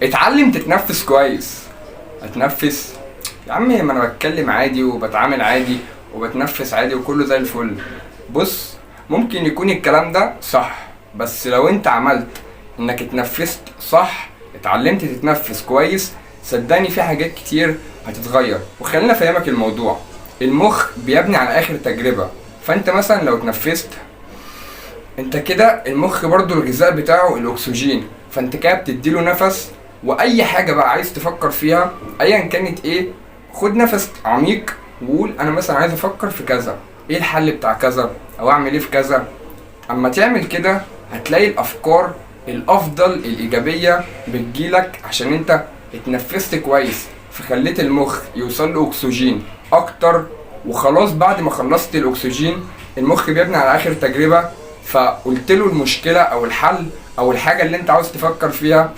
اتعلم تتنفس كويس. اتنفس يا عم، ما انا بتكلم عادي وبتعامل عادي وبتنفس عادي وكله زي الفل. بص، ممكن يكون الكلام ده صح، بس لو انت عملت انك اتنفست صح، اتعلمت تتنفس كويس، صدقني في حاجات كتير هتتغير. وخلينا افهمك الموضوع. المخ بيبني على اخر تجربة. فانت مثلا لو اتنفست، انت كده المخ برضو الغذاء بتاعه الاكسجين، فانت كده بتديله نفس. واي حاجة بقى عايز تفكر فيها ايا كانت ايه، خد نفس عميق وقول انا مثلا عايز افكر في كذا، ايه الحل بتاع كذا، او اعمل ايه في كذا. اما تعمل كده هتلاقي الافكار الافضل الايجابية بتجيلك، عشان انت اتنفست كويس فخليت المخ يوصل له اكسجين اكتر. وخلاص بعد ما خلصت الاكسجين، المخ بيبني على اخر تجربة، فقلت له المشكلة او الحل او الحاجة اللي انت عاوز تفكر فيها.